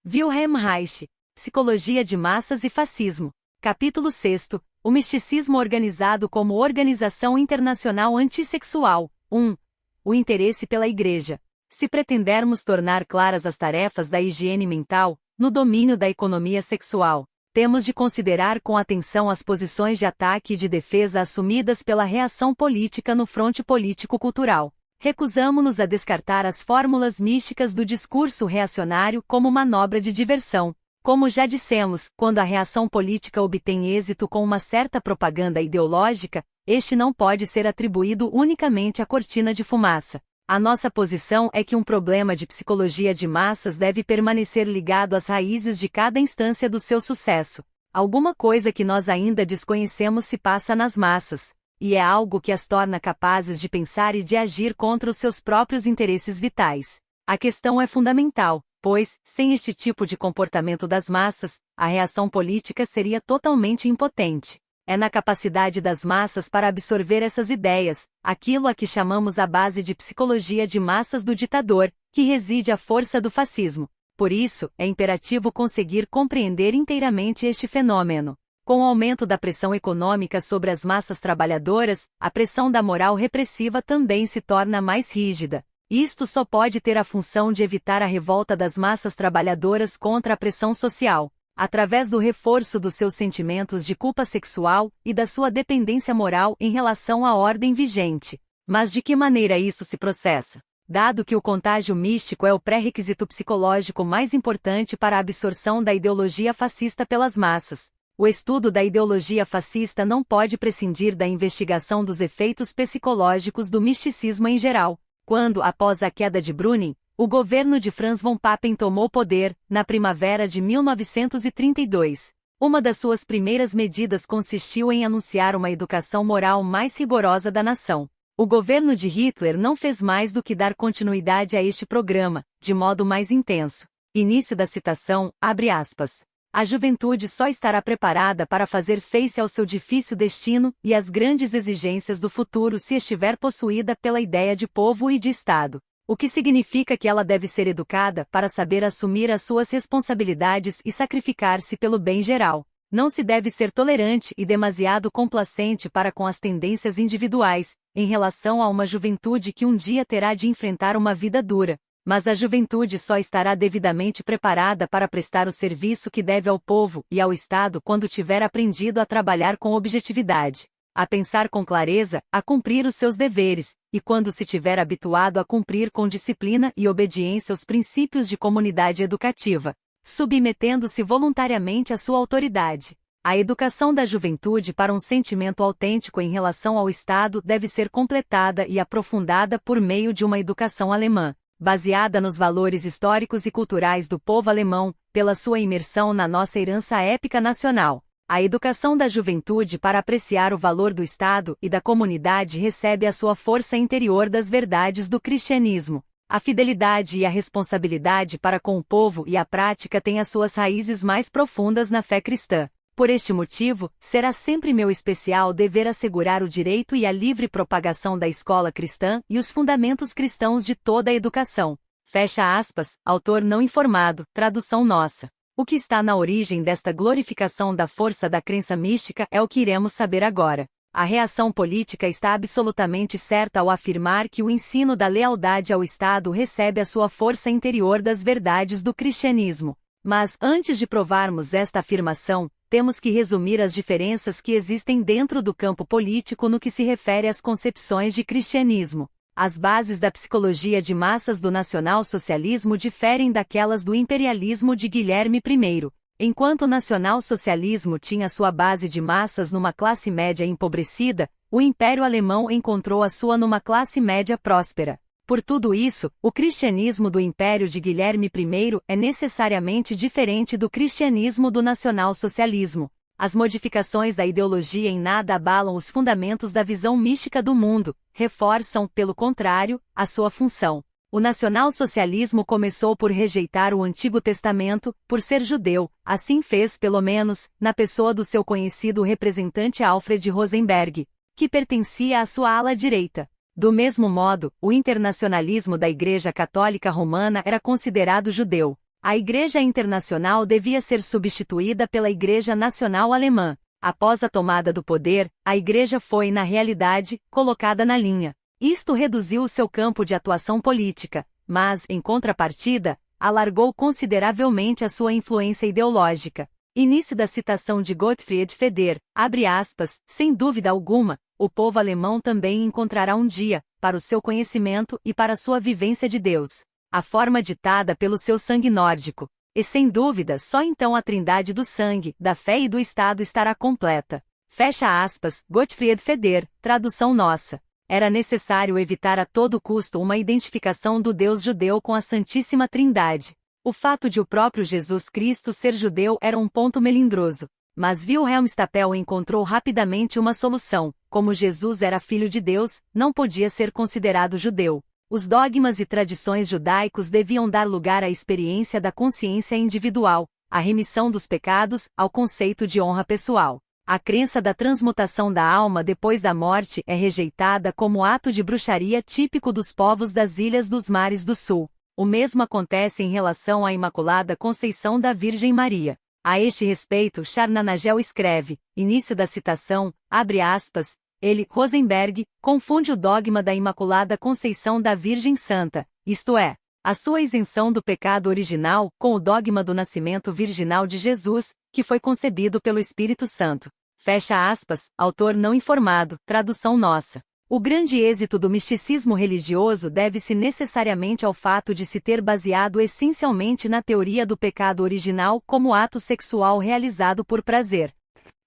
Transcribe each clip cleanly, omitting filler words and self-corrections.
Wilhelm Reich. Psicologia de Massas e Fascismo. Capítulo 6. O misticismo organizado como organização internacional antissexual. 1. O interesse pela Igreja. Se pretendermos tornar claras as tarefas da higiene mental, no domínio da economia sexual, temos de considerar com atenção as posições de ataque e de defesa assumidas pela reação política no fronte político-cultural. Recusamo-nos a descartar as fórmulas místicas do discurso reacionário como manobra de diversão. Como já dissemos, quando a reação política obtém êxito com uma certa propaganda ideológica, este não pode ser atribuído unicamente à cortina de fumaça. A nossa posição é que um problema de psicologia de massas deve permanecer ligado às raízes de cada instância do seu sucesso. Alguma coisa que nós ainda desconhecemos se passa nas massas, e é algo que as torna capazes de pensar e de agir contra os seus próprios interesses vitais. A questão é fundamental, pois, sem este tipo de comportamento das massas, a reação política seria totalmente impotente. É na capacidade das massas para absorver essas ideias, aquilo a que chamamos a base de psicologia de massas do ditador, que reside a força do fascismo. Por isso, é imperativo conseguir compreender inteiramente este fenômeno. Com o aumento da pressão econômica sobre as massas trabalhadoras, a pressão da moral repressiva também se torna mais rígida. Isto só pode ter a função de evitar a revolta das massas trabalhadoras contra a pressão social, através do reforço dos seus sentimentos de culpa sexual e da sua dependência moral em relação à ordem vigente. Mas de que maneira isso se processa? Dado que o contágio místico é o pré-requisito psicológico mais importante para a absorção da ideologia fascista pelas massas, o estudo da ideologia fascista não pode prescindir da investigação dos efeitos psicológicos do misticismo em geral. Quando, após a queda de Brüning, o governo de Franz von Papen tomou poder, na primavera de 1932, uma das suas primeiras medidas consistiu em anunciar uma educação moral mais rigorosa da nação. O governo de Hitler não fez mais do que dar continuidade a este programa, de modo mais intenso. Início da citação, abre aspas. A juventude só estará preparada para fazer face ao seu difícil destino e às grandes exigências do futuro se estiver possuída pela ideia de povo e de Estado. O que significa que ela deve ser educada para saber assumir as suas responsabilidades e sacrificar-se pelo bem geral. Não se deve ser tolerante e demasiado complacente para com as tendências individuais, em relação a uma juventude que um dia terá de enfrentar uma vida dura. Mas a juventude só estará devidamente preparada para prestar o serviço que deve ao povo e ao Estado quando tiver aprendido a trabalhar com objetividade, a pensar com clareza, a cumprir os seus deveres, e quando se tiver habituado a cumprir com disciplina e obediência os princípios de comunidade educativa, submetendo-se voluntariamente à sua autoridade. A educação da juventude para um sentimento autêntico em relação ao Estado deve ser completada e aprofundada por meio de uma educação alemã, baseada nos valores históricos e culturais do povo alemão, pela sua imersão na nossa herança épica nacional. A educação da juventude para apreciar o valor do Estado e da comunidade recebe a sua força interior das verdades do cristianismo. A fidelidade e a responsabilidade para com o povo e a prática têm as suas raízes mais profundas na fé cristã. Por este motivo, será sempre meu especial dever assegurar o direito e a livre propagação da escola cristã e os fundamentos cristãos de toda a educação. Fecha aspas, autor não informado, tradução nossa. O que está na origem desta glorificação da força da crença mística é o que iremos saber agora. A reação política está absolutamente certa ao afirmar que o ensino da lealdade ao Estado recebe a sua força interior das verdades do cristianismo. Mas, antes de provarmos esta afirmação, temos que resumir as diferenças que existem dentro do campo político no que se refere às concepções de cristianismo. As bases da psicologia de massas do nacional-socialismo diferem daquelas do imperialismo de Guilherme I. Enquanto o nacional-socialismo tinha sua base de massas numa classe média empobrecida, o Império Alemão encontrou a sua numa classe média próspera. Por tudo isso, o cristianismo do Império de Guilherme I é necessariamente diferente do cristianismo do nacional-socialismo. As modificações da ideologia em nada abalam os fundamentos da visão mística do mundo, reforçam, pelo contrário, a sua função. O nacional-socialismo começou por rejeitar o Antigo Testamento, por ser judeu, assim fez, pelo menos, na pessoa do seu conhecido representante Alfred Rosenberg, que pertencia à sua ala direita. Do mesmo modo, o internacionalismo da Igreja Católica Romana era considerado judeu. A Igreja Internacional devia ser substituída pela Igreja Nacional Alemã. Após a tomada do poder, a Igreja foi, na realidade, colocada na linha. Isto reduziu seu campo de atuação política, mas, em contrapartida, alargou consideravelmente a sua influência ideológica. Início da citação de Gottfried Feder, abre aspas, sem dúvida alguma, o povo alemão também encontrará um dia, para o seu conhecimento e para a sua vivência de Deus, a forma ditada pelo seu sangue nórdico. E sem dúvida, só então a trindade do sangue, da fé e do Estado estará completa. Fecha aspas, Gottfried Feder, tradução nossa. Era necessário evitar a todo custo uma identificação do Deus judeu com a Santíssima Trindade. O fato de o próprio Jesus Cristo ser judeu era um ponto melindroso. Mas Wilhelm Stapel encontrou rapidamente uma solução. Como Jesus era filho de Deus, não podia ser considerado judeu. Os dogmas e tradições judaicos deviam dar lugar à experiência da consciência individual, à remissão dos pecados, ao conceito de honra pessoal. A crença da transmutação da alma depois da morte é rejeitada como ato de bruxaria típico dos povos das Ilhas dos Mares do Sul. O mesmo acontece em relação à Imaculada Conceição da Virgem Maria. A este respeito, Charnanagel escreve, início da citação, abre aspas, ele, Rosenberg, confunde o dogma da Imaculada Conceição da Virgem Santa, isto é, a sua isenção do pecado original, com o dogma do nascimento virginal de Jesus, que foi concebido pelo Espírito Santo. Fecha aspas, autor não informado, tradução nossa. O grande êxito do misticismo religioso deve-se necessariamente ao fato de se ter baseado essencialmente na teoria do pecado original como ato sexual realizado por prazer.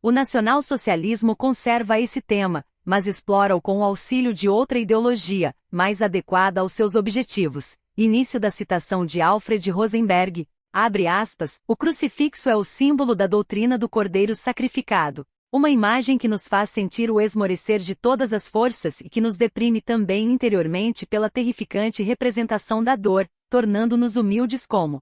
O nacionalsocialismo conserva esse tema, mas explora-o com o auxílio de outra ideologia, mais adequada aos seus objetivos. Início da citação de Alfred Rosenberg, abre aspas, o crucifixo é o símbolo da doutrina do Cordeiro sacrificado. Uma imagem que nos faz sentir o esmorecer de todas as forças e que nos deprime também interiormente pela terrificante representação da dor, tornando-nos humildes como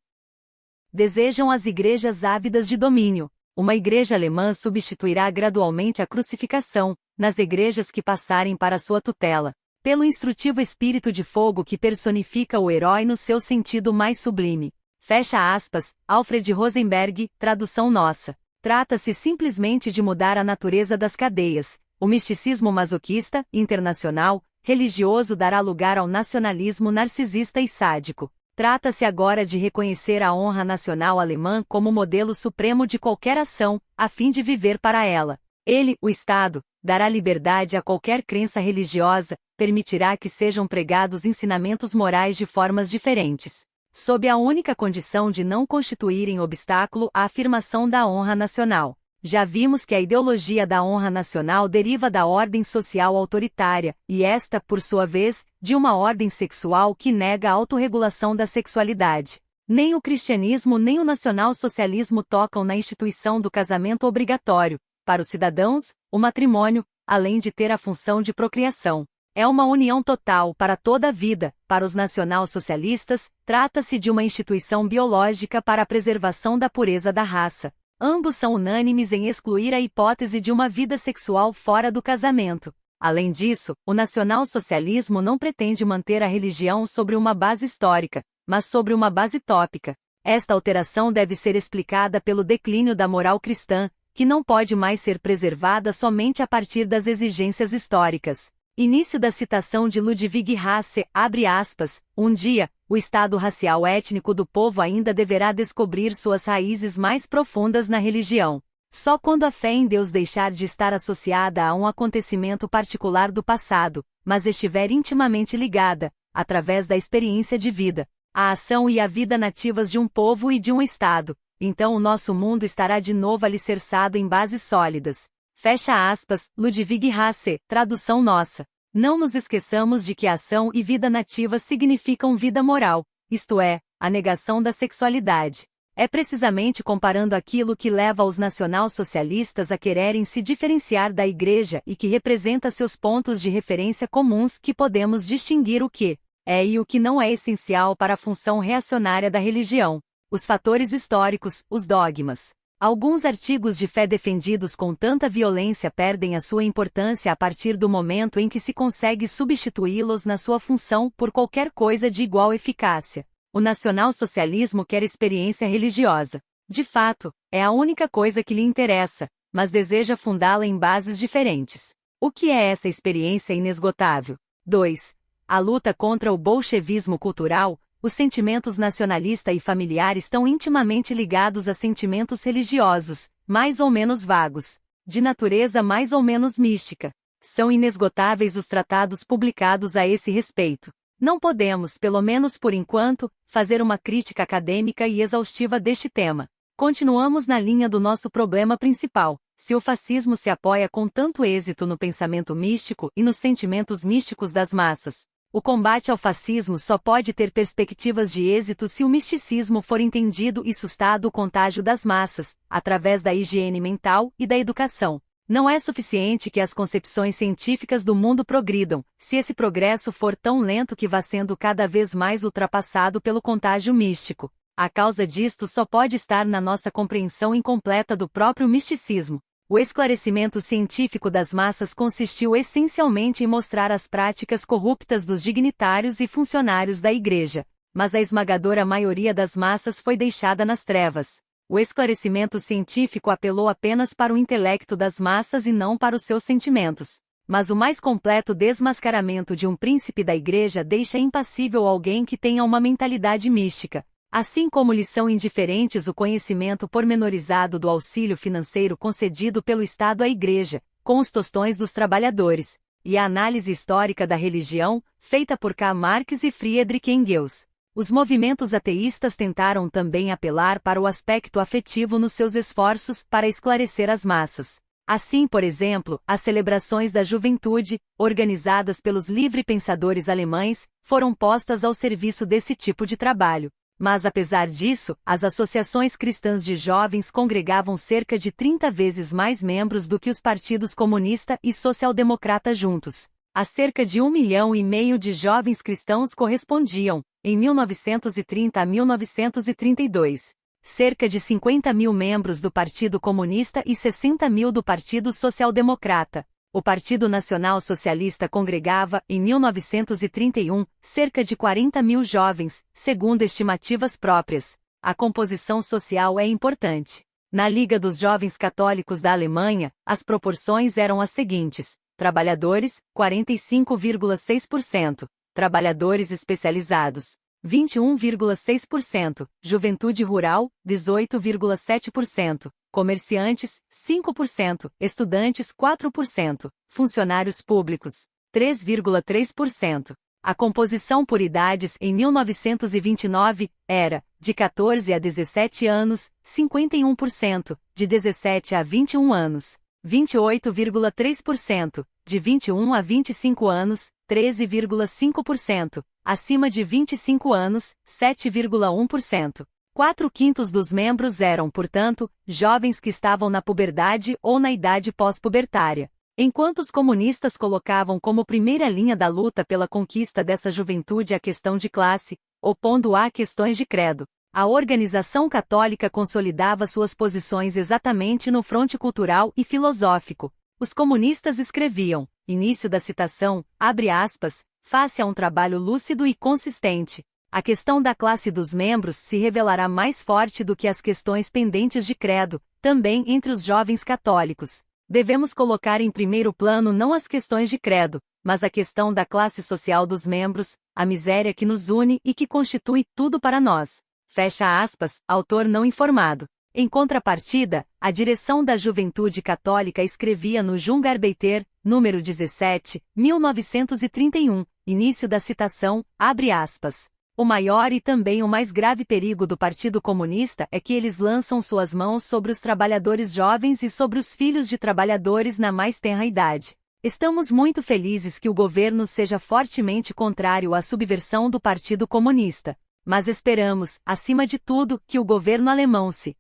desejam as igrejas ávidas de domínio. Uma igreja alemã substituirá gradualmente a crucificação, nas igrejas que passarem para sua tutela, pelo instrutivo espírito de fogo que personifica o herói no seu sentido mais sublime. Fecha aspas, Alfred Rosenberg, tradução nossa. Trata-se simplesmente de mudar a natureza das cadeias. O misticismo masoquista, internacional, religioso dará lugar ao nacionalismo narcisista e sádico. Trata-se agora de reconhecer a honra nacional alemã como modelo supremo de qualquer ação, a fim de viver para ela. Ele, o Estado, dará liberdade a qualquer crença religiosa, permitirá que sejam pregados ensinamentos morais de formas diferentes, sob a única condição de não constituírem obstáculo à afirmação da honra nacional. Já vimos que a ideologia da honra nacional deriva da ordem social autoritária, e esta, por sua vez, de uma ordem sexual que nega a autorregulação da sexualidade. Nem o cristianismo nem o nacionalsocialismo tocam na instituição do casamento obrigatório. Para os cidadãos, o matrimônio, além de ter a função de procriação, é uma união total para toda a vida. Para os nacionalsocialistas, trata-se de uma instituição biológica para a preservação da pureza da raça. Ambos são unânimes em excluir a hipótese de uma vida sexual fora do casamento. Além disso, o nacionalsocialismo não pretende manter a religião sobre uma base histórica, mas sobre uma base tópica. Esta alteração deve ser explicada pelo declínio da moral cristã, que não pode mais ser preservada somente a partir das exigências históricas. Início da citação de Ludwig Hasse, abre aspas, um dia, o estado racial étnico do povo ainda deverá descobrir suas raízes mais profundas na religião. Só quando a fé em Deus deixar de estar associada a um acontecimento particular do passado, mas estiver intimamente ligada, através da experiência de vida, à ação e à vida nativas de um povo e de um estado, então o nosso mundo estará de novo alicerçado em bases sólidas. Fecha aspas, Ludwig Hasse, tradução nossa. Não nos esqueçamos de que ação e vida nativa significam vida moral, isto é, a negação da sexualidade. É precisamente comparando aquilo que leva os nacionalsocialistas a quererem se diferenciar da Igreja e que representa seus pontos de referência comuns que podemos distinguir o que é e o que não é essencial para a função reacionária da religião. Os fatores históricos, os dogmas. Alguns artigos de fé defendidos com tanta violência perdem a sua importância a partir do momento em que se consegue substituí-los na sua função por qualquer coisa de igual eficácia. O nacionalsocialismo quer experiência religiosa. De fato, é a única coisa que lhe interessa, mas deseja fundá-la em bases diferentes. O que é essa experiência inesgotável? 2. A luta contra o bolchevismo cultural. Os sentimentos nacionalista e familiar estão intimamente ligados a sentimentos religiosos, mais ou menos vagos, de natureza mais ou menos mística. São inesgotáveis os tratados publicados a esse respeito. Não podemos, pelo menos por enquanto, fazer uma crítica acadêmica e exaustiva deste tema. Continuamos na linha do nosso problema principal. Se o fascismo se apoia com tanto êxito no pensamento místico e nos sentimentos místicos das massas, o combate ao fascismo só pode ter perspectivas de êxito se o misticismo for entendido e sustado o contágio das massas, através da higiene mental e da educação. Não é suficiente que as concepções científicas do mundo progridam, se esse progresso for tão lento que vá sendo cada vez mais ultrapassado pelo contágio místico. A causa disto só pode estar na nossa compreensão incompleta do próprio misticismo. O esclarecimento científico das massas consistiu essencialmente em mostrar as práticas corruptas dos dignitários e funcionários da Igreja, mas a esmagadora maioria das massas foi deixada nas trevas. O esclarecimento científico apelou apenas para o intelecto das massas e não para os seus sentimentos. Mas o mais completo desmascaramento de um príncipe da Igreja deixa impassível alguém que tenha uma mentalidade mística. Assim como lhes são indiferentes o conhecimento pormenorizado do auxílio financeiro concedido pelo Estado à Igreja, com os tostões dos trabalhadores, e a análise histórica da religião, feita por Karl Marx e Friedrich Engels. Os movimentos ateístas tentaram também apelar para o aspecto afetivo nos seus esforços para esclarecer as massas. Assim, por exemplo, as celebrações da juventude, organizadas pelos livre-pensadores alemães, foram postas ao serviço desse tipo de trabalho. Mas apesar disso, as associações cristãs de jovens congregavam cerca de 30 vezes mais membros do que os partidos comunista e social-democrata juntos. A cerca de 1,5 milhão de jovens cristãos correspondiam, em 1930 a 1932, cerca de 50 mil membros do Partido Comunista e 60 mil do Partido Social-Democrata. O Partido Nacional Socialista congregava, em 1931, cerca de 40 mil jovens, segundo estimativas próprias. A composição social é importante. Na Liga dos Jovens Católicos da Alemanha, as proporções eram as seguintes: trabalhadores, 45,6%, trabalhadores especializados, 21,6%, juventude rural, 18,7%, comerciantes, 5%, estudantes, 4%, funcionários públicos, 3,3%. A composição por idades em 1929 era, de 14 a 17 anos, 51%, de 17 a 21 anos, 28,3%, de 21 a 25 anos, 13,5%, acima de 25 anos, 7,1%. 4/5 dos membros eram, portanto, jovens que estavam na puberdade ou na idade pós-pubertária. Enquanto os comunistas colocavam como primeira linha da luta pela conquista dessa juventude a questão de classe, opondo-a a questões de credo, a organização católica consolidava suas posições exatamente no fronte cultural e filosófico. Os comunistas escreviam, início da citação, abre aspas, face a um trabalho lúcido e consistente. A questão da classe dos membros se revelará mais forte do que as questões pendentes de credo, também entre os jovens católicos. Devemos colocar em primeiro plano não as questões de credo, mas a questão da classe social dos membros, a miséria que nos une e que constitui tudo para nós. Fecha aspas, autor não informado. Em contrapartida, a direção da Juventude Católica escrevia no Jungarbeiter, número 17, 1931, início da citação, abre aspas. O maior e também o mais grave perigo do Partido Comunista é que eles lançam suas mãos sobre os trabalhadores jovens e sobre os filhos de trabalhadores na mais tenra idade. Estamos muito felizes que o governo seja fortemente contrário à subversão do Partido Comunista, mas esperamos, acima de tudo, que o governo alemão se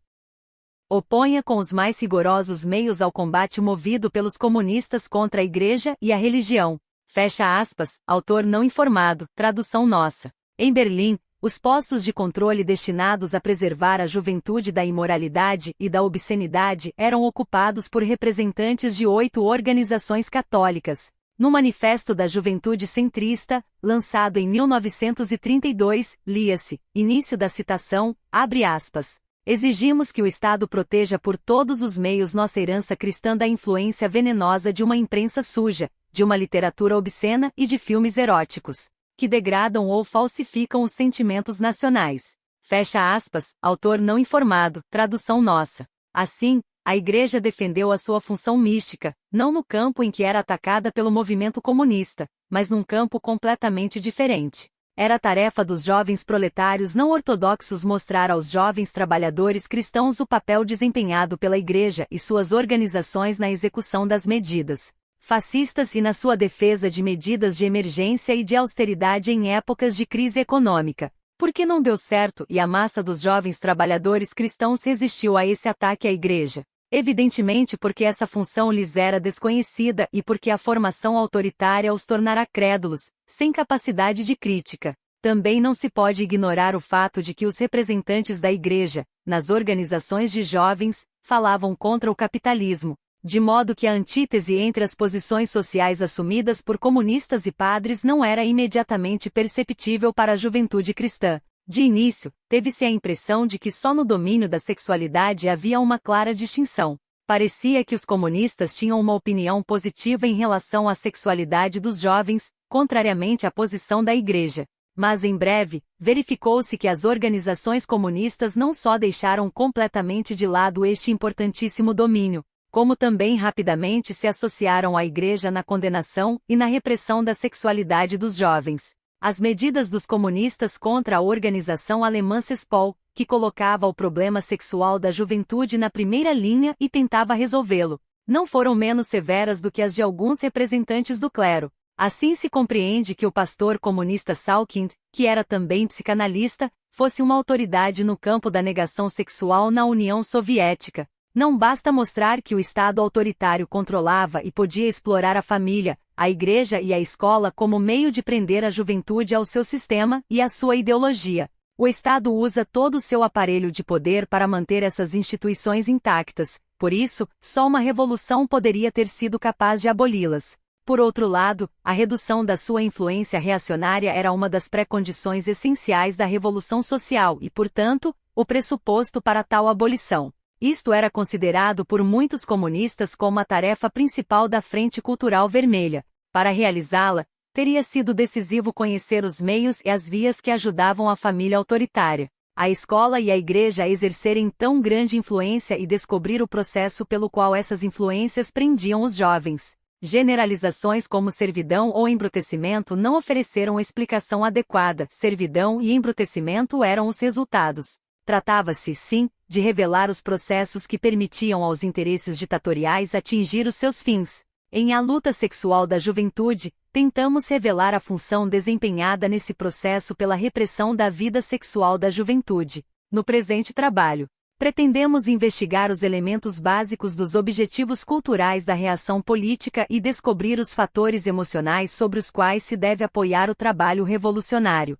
oponha com os mais rigorosos meios ao combate movido pelos comunistas contra a Igreja e a religião. Fecha aspas, autor não informado, tradução nossa. Em Berlim, os postos de controle destinados a preservar a juventude da imoralidade e da obscenidade eram ocupados por representantes de 8 organizações católicas. No Manifesto da Juventude Centrista, lançado em 1932, lia-se, início da citação, abre aspas, exigimos que o Estado proteja por todos os meios nossa herança cristã da influência venenosa de uma imprensa suja, de uma literatura obscena e de filmes eróticos, que degradam ou falsificam os sentimentos nacionais. Fecha aspas, autor não informado, tradução nossa. Assim, a Igreja defendeu a sua função mística, não no campo em que era atacada pelo movimento comunista, mas num campo completamente diferente. Era tarefa dos jovens proletários não ortodoxos mostrar aos jovens trabalhadores cristãos o papel desempenhado pela Igreja e suas organizações na execução das medidas fascistas e na sua defesa de medidas de emergência e de austeridade em épocas de crise econômica. Porque não deu certo e a massa dos jovens trabalhadores cristãos resistiu a esse ataque à Igreja? Evidentemente porque essa função lhes era desconhecida e porque a formação autoritária os tornara crédulos, sem capacidade de crítica. Também não se pode ignorar o fato de que os representantes da Igreja, nas organizações de jovens, falavam contra o capitalismo, de modo que a antítese entre as posições sociais assumidas por comunistas e padres não era imediatamente perceptível para a juventude cristã. De início, teve-se a impressão de que só no domínio da sexualidade havia uma clara distinção. Parecia que os comunistas tinham uma opinião positiva em relação à sexualidade dos jovens, contrariamente à posição da Igreja. Mas em breve, verificou-se que as organizações comunistas não só deixaram completamente de lado este importantíssimo domínio, como também rapidamente se associaram à Igreja na condenação e na repressão da sexualidade dos jovens. As medidas dos comunistas contra a organização alemã CESPOL, que colocava o problema sexual da juventude na primeira linha e tentava resolvê-lo, não foram menos severas do que as de alguns representantes do clero. Assim se compreende que o pastor comunista Salkind, que era também psicanalista, fosse uma autoridade no campo da negação sexual na União Soviética. Não basta mostrar que o Estado autoritário controlava e podia explorar a família, a Igreja e a escola como meio de prender a juventude ao seu sistema e à sua ideologia. O Estado usa todo o seu aparelho de poder para manter essas instituições intactas, por isso, só uma revolução poderia ter sido capaz de aboli-las. Por outro lado, a redução da sua influência reacionária era uma das pré-condições essenciais da Revolução Social e, portanto, o pressuposto para tal abolição. Isto era considerado por muitos comunistas como a tarefa principal da Frente Cultural Vermelha. Para realizá-la, teria sido decisivo conhecer os meios e as vias que ajudavam a família autoritária, a escola e a Igreja a exercerem tão grande influência e descobrir o processo pelo qual essas influências prendiam os jovens. Generalizações como servidão ou embrutecimento não ofereceram explicação adequada. Servidão e embrutecimento eram os resultados. Tratava-se, sim, de revelar os processos que permitiam aos interesses ditatoriais atingir os seus fins. Em A Luta Sexual da Juventude, tentamos revelar a função desempenhada nesse processo pela repressão da vida sexual da juventude. No presente trabalho, pretendemos investigar os elementos básicos dos objetivos culturais da reação política e descobrir os fatores emocionais sobre os quais se deve apoiar o trabalho revolucionário.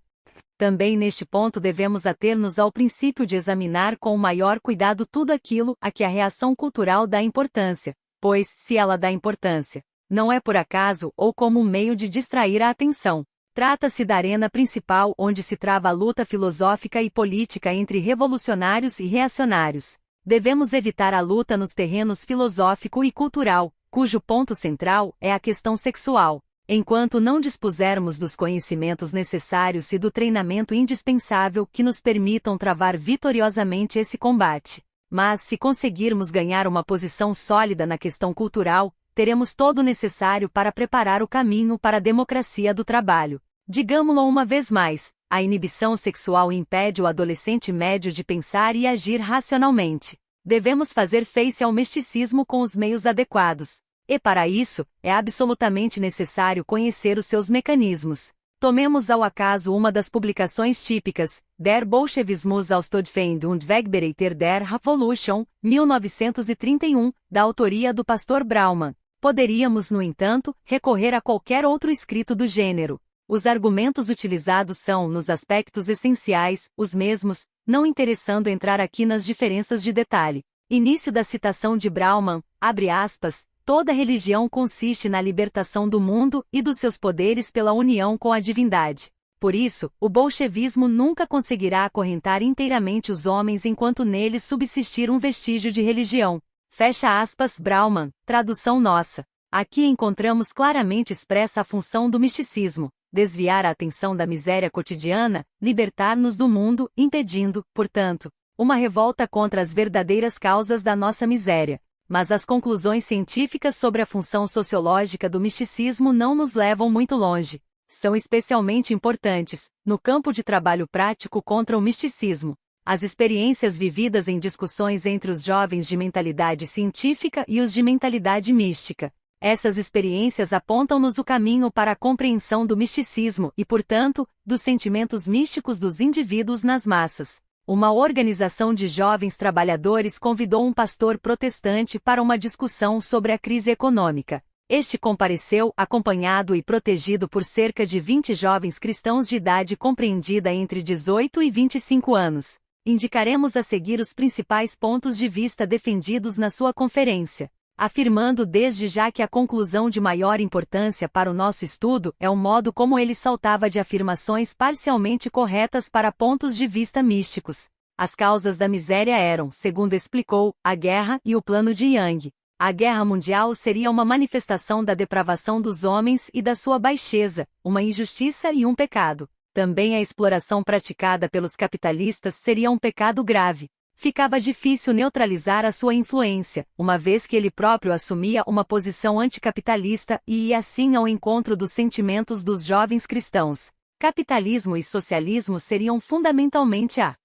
Também neste ponto devemos ater-nos ao princípio de examinar com o maior cuidado tudo aquilo a que a reação cultural dá importância, pois, se ela dá importância, não é por acaso ou como um meio de distrair a atenção. Trata-se da arena principal onde se trava a luta filosófica e política entre revolucionários e reacionários. Devemos evitar a luta nos terrenos filosófico e cultural, cujo ponto central é a questão sexual. Enquanto não dispusermos dos conhecimentos necessários e do treinamento indispensável que nos permitam travar vitoriosamente esse combate. Mas se conseguirmos ganhar uma posição sólida na questão cultural, teremos todo o necessário para preparar o caminho para a democracia do trabalho. Digamo-lo uma vez mais, a inibição sexual impede o adolescente médio de pensar e agir racionalmente. Devemos fazer face ao misticismo com os meios adequados. E para isso, é absolutamente necessário conhecer os seus mecanismos. Tomemos ao acaso uma das publicações típicas, Der Bolschewismus Ausstudfeind und Wegbereiter der Revolution, 1931, da autoria do pastor Brauman. Poderíamos, no entanto, recorrer a qualquer outro escrito do gênero. Os argumentos utilizados são, nos aspectos essenciais, os mesmos, não interessando entrar aqui nas diferenças de detalhe. Início da citação de Brauman, abre aspas, Toda religião consiste na libertação do mundo e dos seus poderes pela união com a divindade. Por isso, o bolchevismo nunca conseguirá acorrentar inteiramente os homens enquanto neles subsistir um vestígio de religião. Fecha aspas, Brauman, tradução nossa. Aqui encontramos claramente expressa a função do misticismo: desviar a atenção da miséria cotidiana, libertar-nos do mundo, impedindo, portanto, uma revolta contra as verdadeiras causas da nossa miséria. Mas as conclusões científicas sobre a função sociológica do misticismo não nos levam muito longe. São especialmente importantes, no campo de trabalho prático contra o misticismo, as experiências vividas em discussões entre os jovens de mentalidade científica e os de mentalidade mística. Essas experiências apontam-nos o caminho para a compreensão do misticismo e, portanto, dos sentimentos místicos dos indivíduos nas massas. Uma organização de jovens trabalhadores convidou um pastor protestante para uma discussão sobre a crise econômica. Este compareceu, acompanhado e protegido por cerca de 20 jovens cristãos de idade compreendida entre 18 e 25 anos. Indicaremos a seguir os principais pontos de vista defendidos na sua conferência, afirmando desde já que a conclusão de maior importância para o nosso estudo é o modo como ele saltava de afirmações parcialmente corretas para pontos de vista místicos. As causas da miséria eram, segundo explicou, a guerra e o plano de Yang. A guerra mundial seria uma manifestação da depravação dos homens e da sua baixeza, uma injustiça e um pecado. Também a exploração praticada pelos capitalistas seria um pecado grave. Ficava difícil neutralizar a sua influência, uma vez que ele próprio assumia uma posição anticapitalista e ia assim ao encontro dos sentimentos dos jovens cristãos. Capitalismo e socialismo seriam fundamentalmente a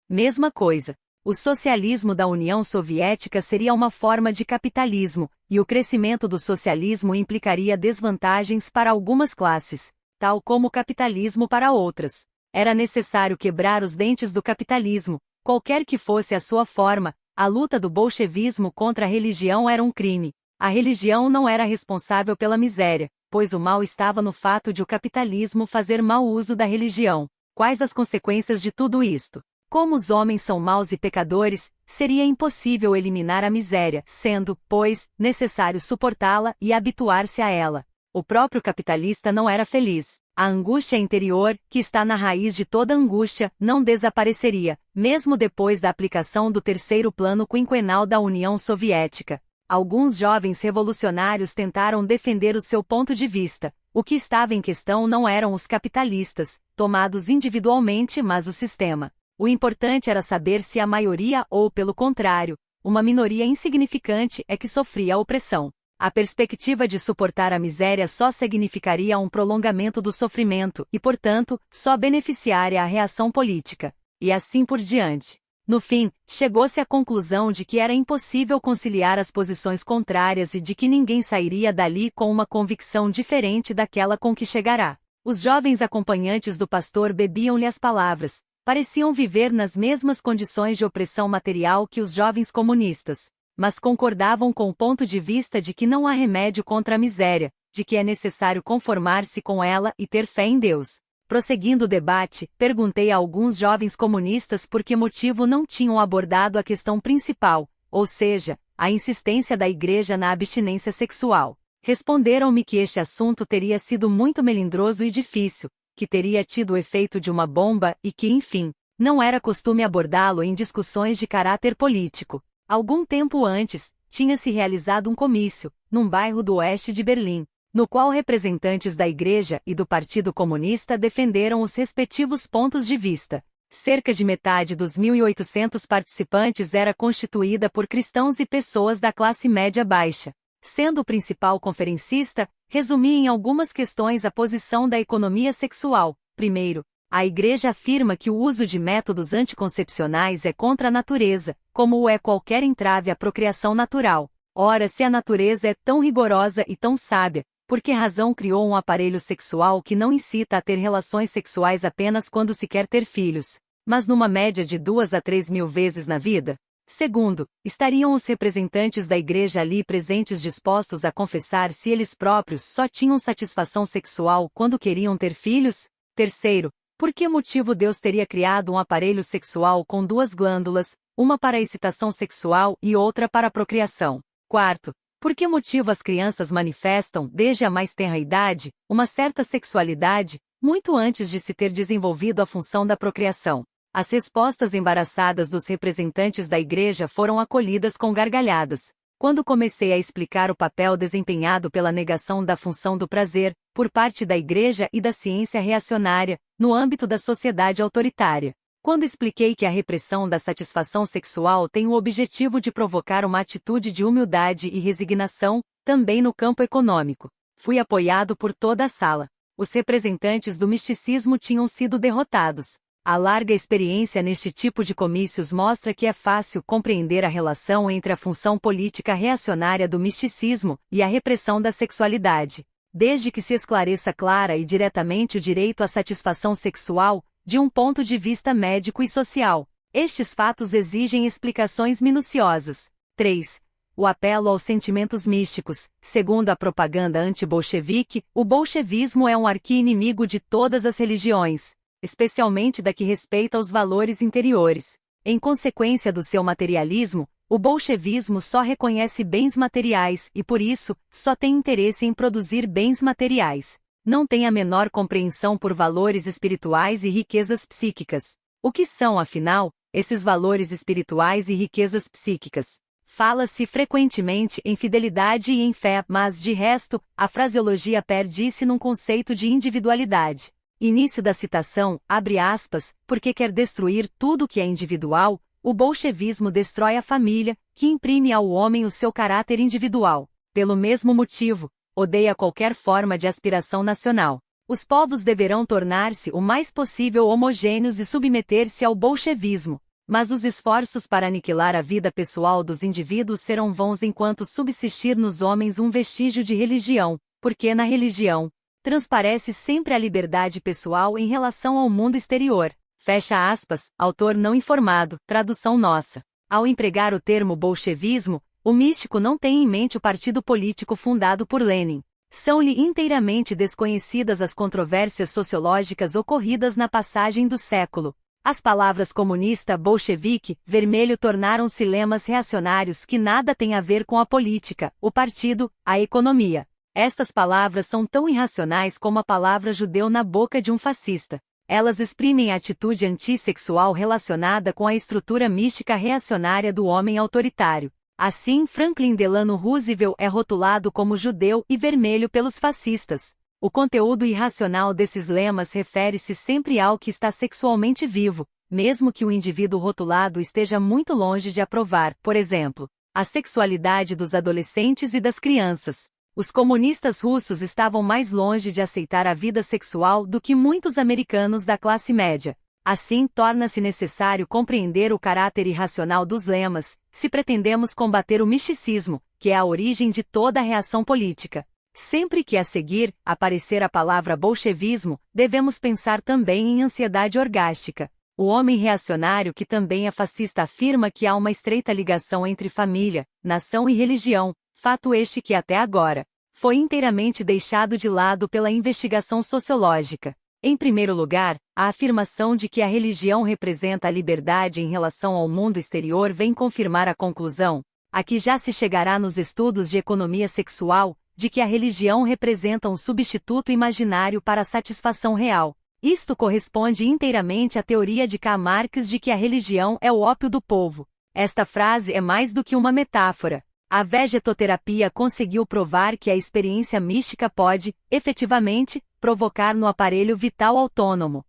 mesma coisa. O socialismo da União Soviética seria uma forma de capitalismo, e o crescimento do socialismo implicaria desvantagens para algumas classes, tal como o capitalismo para outras. Era necessário quebrar os dentes do capitalismo, qualquer que fosse a sua forma. A luta do bolchevismo contra a religião era um crime. A religião não era responsável pela miséria, pois o mal estava no fato de o capitalismo fazer mau uso da religião. Quais as consequências de tudo isto? Como os homens são maus e pecadores, seria impossível eliminar a miséria, sendo, pois, necessário suportá-la e habituar-se a ela. O próprio capitalista não era feliz. A angústia interior, que está na raiz de toda angústia, não desapareceria, mesmo depois da aplicação do terceiro plano quinquenal da União Soviética. Alguns jovens revolucionários tentaram defender o seu ponto de vista. O que estava em questão não eram os capitalistas, tomados individualmente, mas o sistema. O importante era saber se a maioria ou, pelo contrário, uma minoria insignificante é que sofria a opressão. A perspectiva de suportar a miséria só significaria um prolongamento do sofrimento e, portanto, só beneficiaria a reação política. E assim por diante. No fim, chegou-se à conclusão de que era impossível conciliar as posições contrárias e de que ninguém sairia dali com uma convicção diferente daquela com que chegará. Os jovens acompanhantes do pastor bebiam-lhe as palavras. Pareciam viver nas mesmas condições de opressão material que os jovens comunistas, mas concordavam com o ponto de vista de que não há remédio contra a miséria, de que é necessário conformar-se com ela e ter fé em Deus. Prosseguindo o debate, perguntei a alguns jovens comunistas por que motivo não tinham abordado a questão principal, ou seja, a insistência da Igreja na abstinência sexual. Responderam-me que este assunto teria sido muito melindroso e difícil, que teria tido o efeito de uma bomba e que, enfim, não era costume abordá-lo em discussões de caráter político. Algum tempo antes, tinha-se realizado um comício, num bairro do oeste de Berlim, no qual representantes da Igreja e do Partido Comunista defenderam os respectivos pontos de vista. Cerca de metade dos 1.800 participantes era constituída por cristãos e pessoas da classe média baixa. Sendo o principal conferencista, resumi em algumas questões a posição da economia sexual. Primeiro, a Igreja afirma que o uso de métodos anticoncepcionais é contra a natureza, como o é qualquer entrave à procriação natural. Ora, se a natureza é tão rigorosa e tão sábia, por que razão criou um aparelho sexual que não incita a ter relações sexuais apenas quando se quer ter filhos, mas numa média de 2 a 3 mil vezes na vida? Segundo, estariam os representantes da Igreja ali presentes dispostos a confessar se eles próprios só tinham satisfação sexual quando queriam ter filhos? Terceiro, por que motivo Deus teria criado um aparelho sexual com 2 glândulas, uma para a excitação sexual e outra para a procriação? Quarto, Por que motivo as crianças manifestam, desde a mais tenra idade, uma certa sexualidade, muito antes de se ter desenvolvido a função da procriação? As respostas embaraçadas dos representantes da Igreja foram acolhidas com gargalhadas. Quando comecei a explicar o papel desempenhado pela negação da função do prazer, por parte da Igreja e da ciência reacionária, no âmbito da sociedade autoritária. Quando expliquei que a repressão da satisfação sexual tem o objetivo de provocar uma atitude de humildade e resignação, também no campo econômico. Fui apoiado por toda a sala. Os representantes do misticismo tinham sido derrotados. A larga experiência neste tipo de comícios mostra que é fácil compreender a relação entre a função política reacionária do misticismo e a repressão da sexualidade. Desde que se esclareça clara e diretamente o direito à satisfação sexual, de um ponto de vista médico e social. Estes fatos exigem explicações minuciosas. 3. O apelo aos sentimentos místicos. Segundo a propaganda anti-bolchevique, o bolchevismo é um arqui-inimigo de todas as religiões, especialmente da que respeita os valores interiores. Em consequência do seu materialismo, o bolchevismo só reconhece bens materiais e, por isso, só tem interesse em produzir bens materiais. Não tem a menor compreensão por valores espirituais e riquezas psíquicas. O que são, afinal, esses valores espirituais e riquezas psíquicas? Fala-se frequentemente em fidelidade e em fé, mas, de resto, a fraseologia perde-se num conceito de individualidade. Início da citação, abre aspas, porque quer destruir tudo que é individual, o bolchevismo destrói a família, que imprime ao homem o seu caráter individual. Pelo mesmo motivo, odeia qualquer forma de aspiração nacional. Os povos deverão tornar-se o mais possível homogêneos e submeter-se ao bolchevismo. Mas os esforços para aniquilar a vida pessoal dos indivíduos serão vãos enquanto subsistir nos homens um vestígio de religião, porque na religião transparece sempre a liberdade pessoal em relação ao mundo exterior. Fecha aspas, autor não informado, tradução nossa. Ao empregar o termo bolchevismo, o místico não tem em mente o partido político fundado por Lenin. São-lhe inteiramente desconhecidas as controvérsias sociológicas ocorridas na passagem do século. As palavras comunista, bolchevique, vermelho tornaram-se lemas reacionários que nada têm a ver com a política, o partido, a economia. Estas palavras são tão irracionais como a palavra judeu na boca de um fascista. Elas exprimem a atitude antissexual relacionada com a estrutura mística reacionária do homem autoritário. Assim, Franklin Delano Roosevelt é rotulado como judeu e vermelho pelos fascistas. O conteúdo irracional desses lemas refere-se sempre ao que está sexualmente vivo, mesmo que o indivíduo rotulado esteja muito longe de aprovar, por exemplo, a sexualidade dos adolescentes e das crianças. Os comunistas russos estavam mais longe de aceitar a vida sexual do que muitos americanos da classe média. Assim, torna-se necessário compreender o caráter irracional dos lemas, se pretendemos combater o misticismo, que é a origem de toda a reação política. Sempre que a seguir aparecer a palavra bolchevismo, devemos pensar também em ansiedade orgástica. O homem reacionário que também é fascista afirma que há uma estreita ligação entre família, nação e religião, fato este que até agora foi inteiramente deixado de lado pela investigação sociológica. Em primeiro lugar, a afirmação de que a religião representa a liberdade em relação ao mundo exterior vem confirmar a conclusão, a que já se chegará nos estudos de economia sexual, de que a religião representa um substituto imaginário para a satisfação real. Isto corresponde inteiramente à teoria de Karl Marx de que a religião é o ópio do povo. Esta frase é mais do que uma metáfora. A vegetoterapia conseguiu provar que a experiência mística pode, efetivamente, provocar no aparelho vital autônomo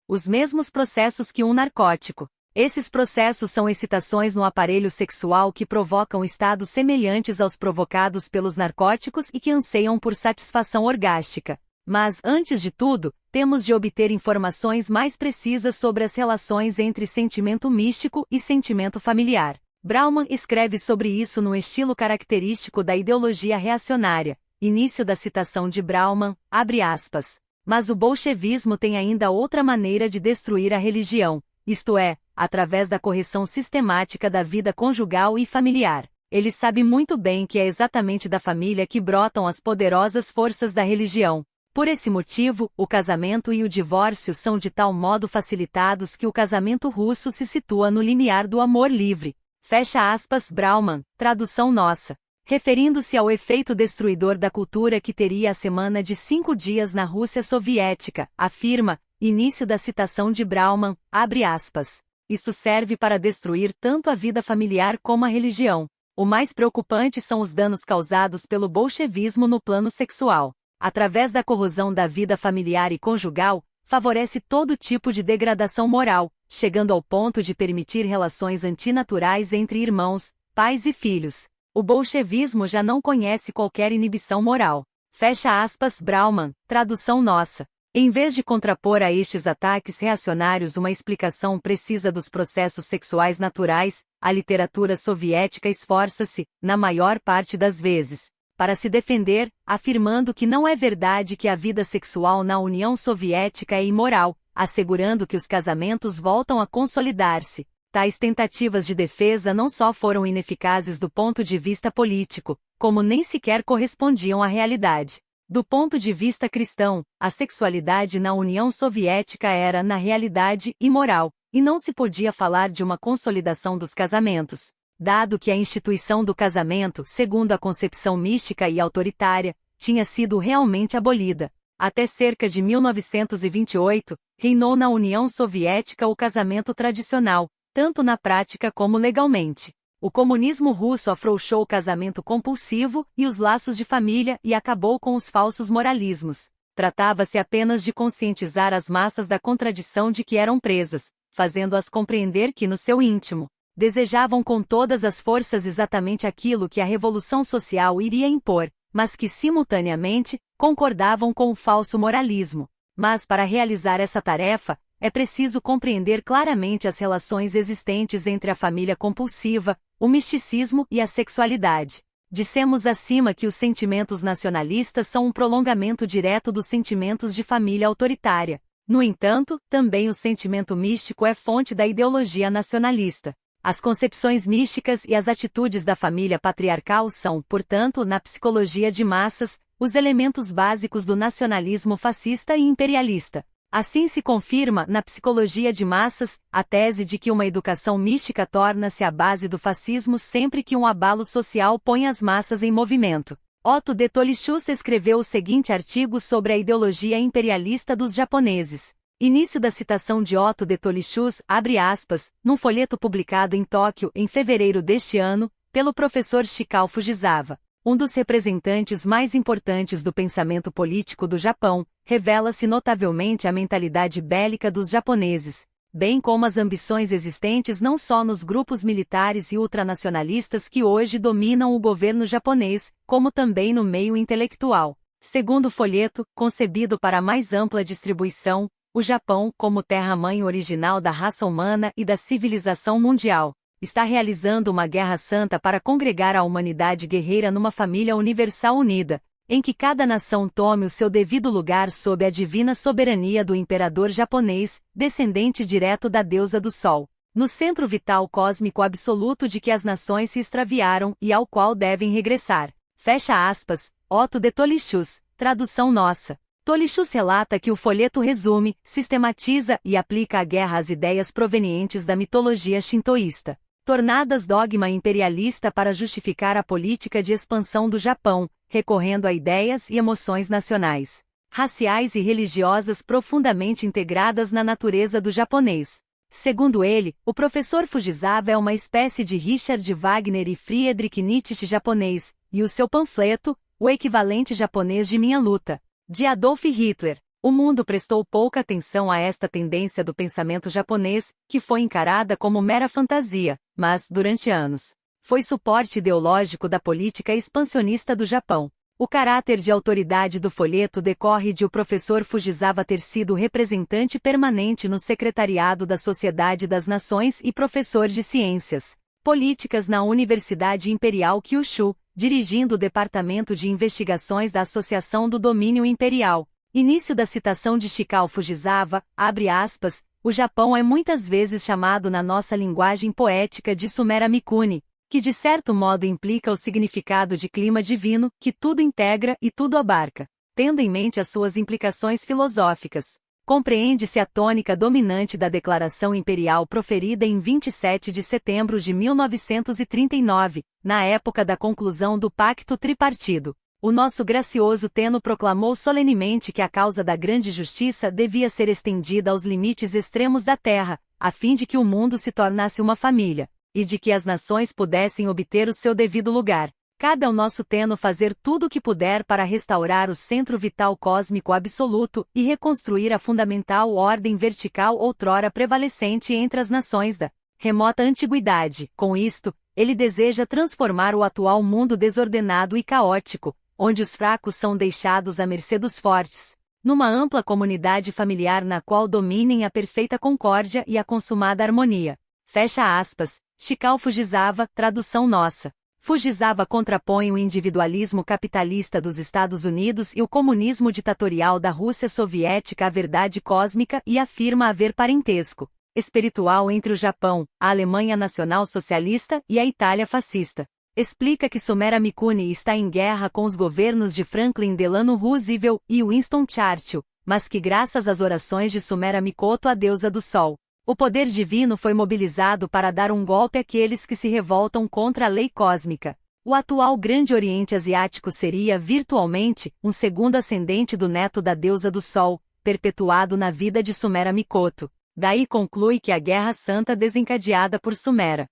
os mesmos processos que um narcótico. Esses processos são excitações no aparelho sexual que provocam estados semelhantes aos provocados pelos narcóticos e que anseiam por satisfação orgástica. Mas, antes de tudo, temos de obter informações mais precisas sobre as relações entre sentimento místico e sentimento familiar. Brauman escreve sobre isso no estilo característico da ideologia reacionária. Início da citação de Brauman, abre aspas. Mas o bolchevismo tem ainda outra maneira de destruir a religião, isto é, através da correção sistemática da vida conjugal e familiar. Ele sabe muito bem que é exatamente da família que brotam as poderosas forças da religião. Por esse motivo, o casamento e o divórcio são de tal modo facilitados que o casamento russo se situa no limiar do amor livre. Fecha aspas, Brauman, tradução nossa. referindo-se ao efeito destruidor da cultura que teria a semana de 5 dias na Rússia soviética, afirma, início da citação de Brauman, abre aspas. Isso serve para destruir tanto a vida familiar como a religião. O mais preocupante são os danos causados pelo bolchevismo no plano sexual. Através da corrosão da vida familiar e conjugal, favorece todo tipo de degradação moral, chegando ao ponto de permitir relações antinaturais entre irmãos, pais e filhos. O bolchevismo já não conhece qualquer inibição moral. Fecha aspas. Brauman, tradução nossa. Em vez de contrapor a estes ataques reacionários uma explicação precisa dos processos sexuais naturais, a literatura soviética esforça-se, na maior parte das vezes, para se defender, afirmando que não é verdade que a vida sexual na União Soviética é imoral, assegurando que os casamentos voltam a consolidar-se. Tais tentativas de defesa não só foram ineficazes do ponto de vista político, como nem sequer correspondiam à realidade. Do ponto de vista cristão, a sexualidade na União Soviética era, na realidade, imoral, e não se podia falar de uma consolidação dos casamentos, dado que a instituição do casamento, segundo a concepção mística e autoritária, tinha sido realmente abolida. Até cerca de 1928, reinou na União Soviética o casamento tradicional, tanto na prática como legalmente. O comunismo russo afrouxou o casamento compulsivo e os laços de família e acabou com os falsos moralismos. Tratava-se apenas de conscientizar as massas da contradição de que eram presas, fazendo-as compreender que no seu íntimo, desejavam com todas as forças exatamente aquilo que a revolução social iria impor, mas que simultaneamente concordavam com o falso moralismo. Mas para realizar essa tarefa, é preciso compreender claramente as relações existentes entre a família compulsiva, o misticismo e a sexualidade. Dissemos acima que os sentimentos nacionalistas são um prolongamento direto dos sentimentos de família autoritária. No entanto, também o sentimento místico é fonte da ideologia nacionalista. As concepções místicas e as atitudes da família patriarcal são, portanto, na psicologia de massas, os elementos básicos do nacionalismo fascista e imperialista. Assim se confirma, na psicologia de massas, a tese de que uma educação mística torna-se a base do fascismo sempre que um abalo social põe as massas em movimento. Otto de Tolichus escreveu o seguinte artigo sobre a ideologia imperialista dos japoneses. Início da citação de Otto de Tolichus, abre aspas, num folheto publicado em Tóquio em fevereiro deste ano, pelo professor Shikao Fujisawa. Um dos representantes mais importantes do pensamento político do Japão, revela-se notavelmente a mentalidade bélica dos japoneses, bem como as ambições existentes não só nos grupos militares e ultranacionalistas que hoje dominam o governo japonês, como também no meio intelectual. Segundo o folheto, concebido para mais ampla distribuição, o Japão, como terra-mãe original da raça humana e da civilização mundial, está realizando uma guerra santa para congregar a humanidade guerreira numa família universal unida, em que cada nação tome o seu devido lugar sob a divina soberania do imperador japonês, descendente direto da deusa do Sol, no centro vital cósmico absoluto de que as nações se extraviaram e ao qual devem regressar. Fecha aspas, Otto de Tolichus, tradução nossa. Tolichus relata que o folheto resume, sistematiza e aplica a guerra às ideias provenientes da mitologia shintoísta, tornadas dogma imperialista para justificar a política de expansão do Japão, recorrendo a ideias e emoções nacionais, raciais e religiosas profundamente integradas na natureza do japonês. Segundo ele, o professor Fujisawa é uma espécie de Richard Wagner e Friedrich Nietzsche japonês, e o seu panfleto, o equivalente japonês de Minha Luta, de Adolf Hitler. O mundo prestou pouca atenção a esta tendência do pensamento japonês, que foi encarada como mera fantasia, mas, durante anos, foi suporte ideológico da política expansionista do Japão. O caráter de autoridade do folheto decorre de o professor Fujisawa ter sido representante permanente no secretariado da Sociedade das Nações e professor de ciências políticas na Universidade Imperial Kyushu, dirigindo o Departamento de Investigações da Associação do Domínio Imperial. Início da citação de Shikao Fujisawa, abre aspas, o Japão é muitas vezes chamado na nossa linguagem poética de Sumera Mikuni, que de certo modo implica o significado de clima divino, que tudo integra e tudo abarca, tendo em mente as suas implicações filosóficas. Compreende-se a tônica dominante da Declaração Imperial proferida em 27 de setembro de 1939, na época da conclusão do Pacto Tripartido. O nosso gracioso Teno proclamou solenemente que a causa da grande justiça devia ser estendida aos limites extremos da terra, a fim de que o mundo se tornasse uma família, e de que as nações pudessem obter o seu devido lugar. Cabe ao nosso Teno fazer tudo o que puder para restaurar o centro vital cósmico absoluto e reconstruir a fundamental ordem vertical outrora prevalecente entre as nações da remota antiguidade. Com isto, ele deseja transformar o atual mundo desordenado e caótico, onde os fracos são deixados à mercê dos fortes, numa ampla comunidade familiar na qual dominem a perfeita concórdia e a consumada harmonia. Fecha aspas. Shikao Fujisawa, tradução nossa. Fujisawa contrapõe o individualismo capitalista dos Estados Unidos e o comunismo ditatorial da Rússia soviética à verdade cósmica e afirma haver parentesco espiritual entre o Japão, a Alemanha nacional-socialista e a Itália fascista. Explica que Sumera Mikuni está em guerra com os governos de Franklin Delano Roosevelt e Winston Churchill, mas que graças às orações de Sumera Mikoto, a deusa do Sol, o poder divino foi mobilizado para dar um golpe àqueles que se revoltam contra a lei cósmica. O atual Grande Oriente Asiático seria, virtualmente, um segundo ascendente do neto da deusa do Sol, perpetuado na vida de Sumera Mikoto. Daí conclui que a Guerra Santa desencadeada por Sumera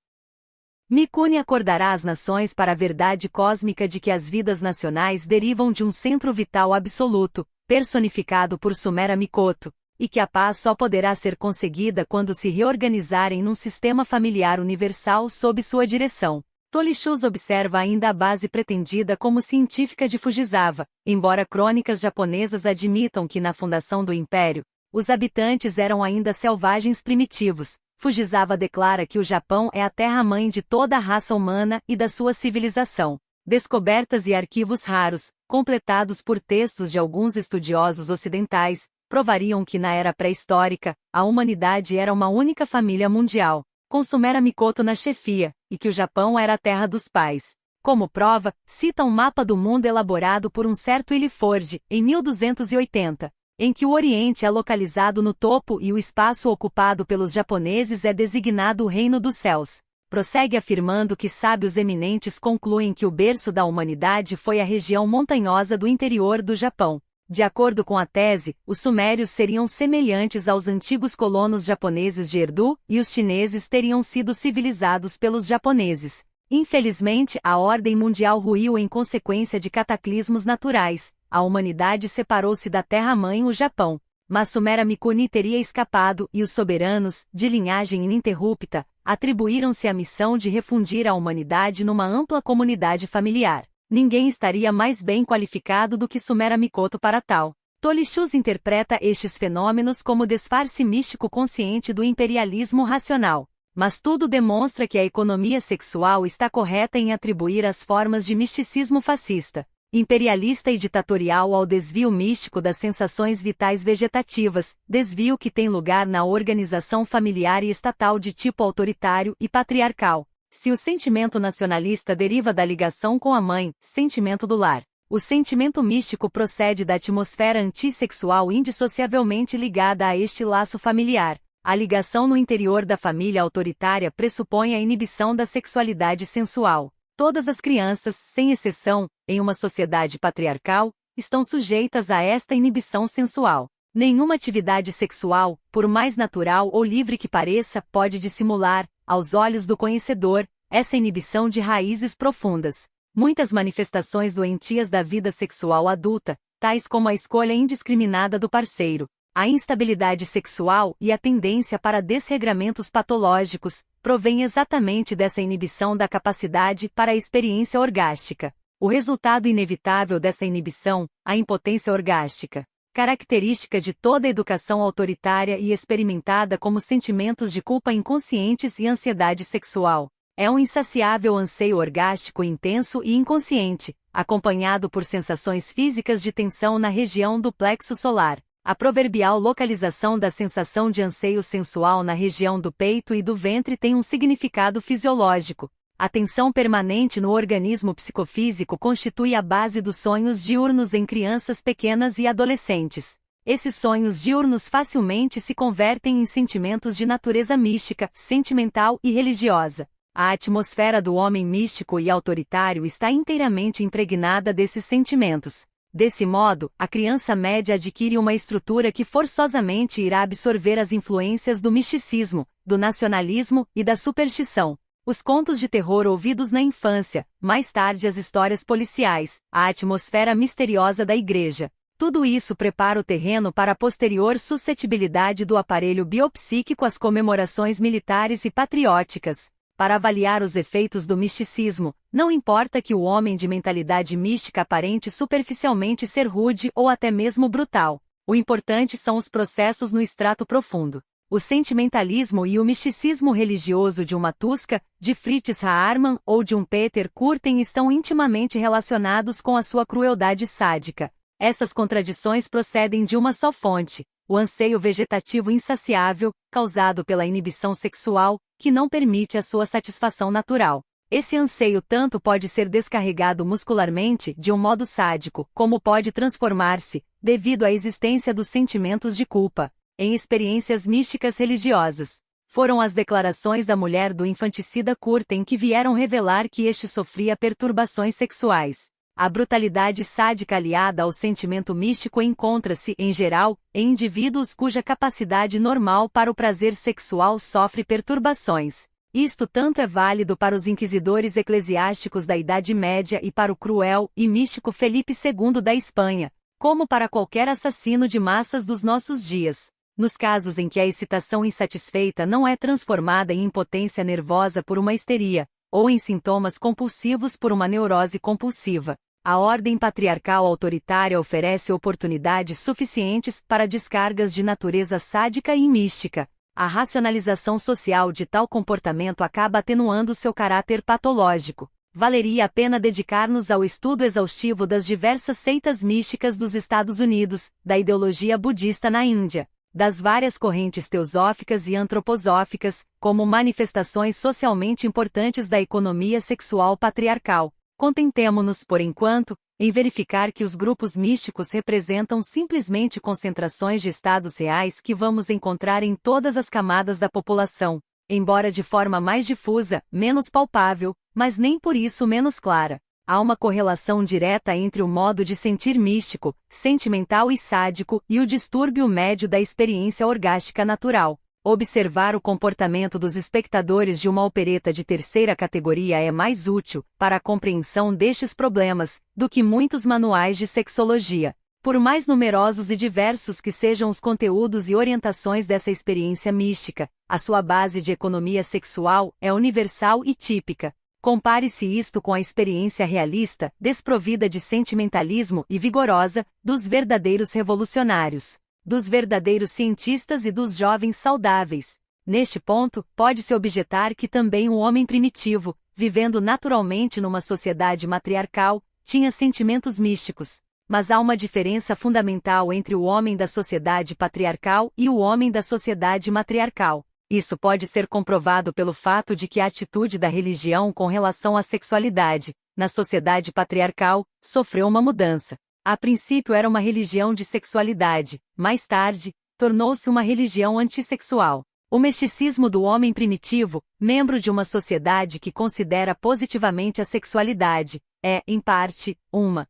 Mikuni acordará as nações para a verdade cósmica de que as vidas nacionais derivam de um centro vital absoluto, personificado por Sumera Mikoto, e que a paz só poderá ser conseguida quando se reorganizarem num sistema familiar universal sob sua direção. Tolishus observa ainda a base pretendida como científica de Fujisawa, embora crônicas japonesas admitam que na fundação do Império, os habitantes eram ainda selvagens primitivos. Fujisawa declara que o Japão é a terra-mãe de toda a raça humana e da sua civilização. Descobertas e arquivos raros, completados por textos de alguns estudiosos ocidentais, provariam que na era pré-histórica, a humanidade era uma única família mundial, com Sumera Mikoto na chefia, e que o Japão era a terra dos pais. Como prova, cita um mapa do mundo elaborado por um certo Illiforge, em 1280, em que o Oriente é localizado no topo e o espaço ocupado pelos japoneses é designado o Reino dos Céus. Prossegue afirmando que sábios eminentes concluem que o berço da humanidade foi a região montanhosa do interior do Japão. De acordo com a tese, os sumérios seriam semelhantes aos antigos colonos japoneses de Erdu, e os chineses teriam sido civilizados pelos japoneses. Infelizmente, a ordem mundial ruiu em consequência de cataclismos naturais. A humanidade separou-se da terra-mãe, o Japão. Mas Sumera Mikuni teria escapado, e os soberanos, de linhagem ininterrupta, atribuíram-se a missão de refundir a humanidade numa ampla comunidade familiar. Ninguém estaria mais bem qualificado do que Sumera Mikoto para tal. Tolishus interpreta estes fenômenos como disfarce místico consciente do imperialismo racional. Mas tudo demonstra que a economia sexual está correta em atribuir as formas de misticismo fascista, imperialista e ditatorial ao desvio místico das sensações vitais vegetativas, desvio que tem lugar na organização familiar e estatal de tipo autoritário e patriarcal. Se o sentimento nacionalista deriva da ligação com a mãe, sentimento do lar, o sentimento místico procede da atmosfera antissexual indissociavelmente ligada a este laço familiar. A ligação no interior da família autoritária pressupõe a inibição da sexualidade sensual. Todas as crianças, sem exceção, em uma sociedade patriarcal, estão sujeitas a esta inibição sensual. Nenhuma atividade sexual, por mais natural ou livre que pareça, pode dissimular, aos olhos do conhecedor, essa inibição de raízes profundas. Muitas manifestações doentias da vida sexual adulta, tais como a escolha indiscriminada do parceiro, a instabilidade sexual e a tendência para desregramentos patológicos, provém exatamente dessa inibição da capacidade para a experiência orgástica. O resultado inevitável dessa inibição, a impotência orgástica, característica de toda educação autoritária e experimentada como sentimentos de culpa inconscientes e ansiedade sexual, é um insaciável anseio orgástico intenso e inconsciente, acompanhado por sensações físicas de tensão na região do plexo solar. A proverbial localização da sensação de anseio sensual na região do peito e do ventre tem um significado fisiológico. A tensão permanente no organismo psicofísico constitui a base dos sonhos diurnos em crianças pequenas e adolescentes. Esses sonhos diurnos facilmente se convertem em sentimentos de natureza mística, sentimental e religiosa. A atmosfera do homem místico e autoritário está inteiramente impregnada desses sentimentos. Desse modo, a criança média adquire uma estrutura que forçosamente irá absorver as influências do misticismo, do nacionalismo e da superstição. Os contos de terror ouvidos na infância, mais tarde as histórias policiais, a atmosfera misteriosa da igreja. Tudo isso prepara o terreno para a posterior suscetibilidade do aparelho biopsíquico às comemorações militares e patrióticas. Para avaliar os efeitos do misticismo, não importa que o homem de mentalidade mística aparente superficialmente ser rude ou até mesmo brutal. O importante são os processos no extrato profundo. O sentimentalismo e o misticismo religioso de uma Tuska, de Fritz Haarmann ou de um Peter Kürten estão intimamente relacionados com a sua crueldade sádica. Essas contradições procedem de uma só fonte, o anseio vegetativo insaciável, causado pela inibição sexual, que não permite a sua satisfação natural. Esse anseio tanto pode ser descarregado muscularmente de um modo sádico, como pode transformar-se, devido à existência dos sentimentos de culpa, em experiências místicas religiosas. Foram as declarações da mulher do infanticida Kürten que vieram revelar que este sofria perturbações sexuais. A brutalidade sádica aliada ao sentimento místico encontra-se, em geral, em indivíduos cuja capacidade normal para o prazer sexual sofre perturbações. Isto tanto é válido para os inquisidores eclesiásticos da Idade Média e para o cruel e místico Felipe II da Espanha, como para qualquer assassino de massas dos nossos dias. Nos casos em que a excitação insatisfeita não é transformada em impotência nervosa por uma histeria, ou em sintomas compulsivos por uma neurose compulsiva, a ordem patriarcal autoritária oferece oportunidades suficientes para descargas de natureza sádica e mística. A racionalização social de tal comportamento acaba atenuando seu caráter patológico. Valeria a pena dedicar-nos ao estudo exaustivo das diversas seitas místicas dos Estados Unidos, da ideologia budista na Índia, das várias correntes teosóficas e antroposóficas, como manifestações socialmente importantes da economia sexual patriarcal. Contentemo-nos, por enquanto, em verificar que os grupos místicos representam simplesmente concentrações de estados reais que vamos encontrar em todas as camadas da população, embora de forma mais difusa, menos palpável, mas nem por isso menos clara. Há uma correlação direta entre o modo de sentir místico, sentimental e sádico e o distúrbio médio da experiência orgástica natural. Observar o comportamento dos espectadores de uma opereta de terceira categoria é mais útil para a compreensão destes problemas do que muitos manuais de sexologia. Por mais numerosos e diversos que sejam os conteúdos e orientações dessa experiência mística, a sua base de economia sexual é universal e típica. Compare-se isto com a experiência realista, desprovida de sentimentalismo e vigorosa, dos verdadeiros revolucionários, dos verdadeiros cientistas e dos jovens saudáveis. Neste ponto, pode-se objetar que também o homem primitivo, vivendo naturalmente numa sociedade matriarcal, tinha sentimentos místicos. Mas há uma diferença fundamental entre o homem da sociedade patriarcal e o homem da sociedade matriarcal. Isso pode ser comprovado pelo fato de que a atitude da religião com relação à sexualidade, na sociedade patriarcal, sofreu uma mudança. A princípio era uma religião de sexualidade, mais tarde, tornou-se uma religião antissexual. O misticismo do homem primitivo, membro de uma sociedade que considera positivamente a sexualidade, é, em parte, uma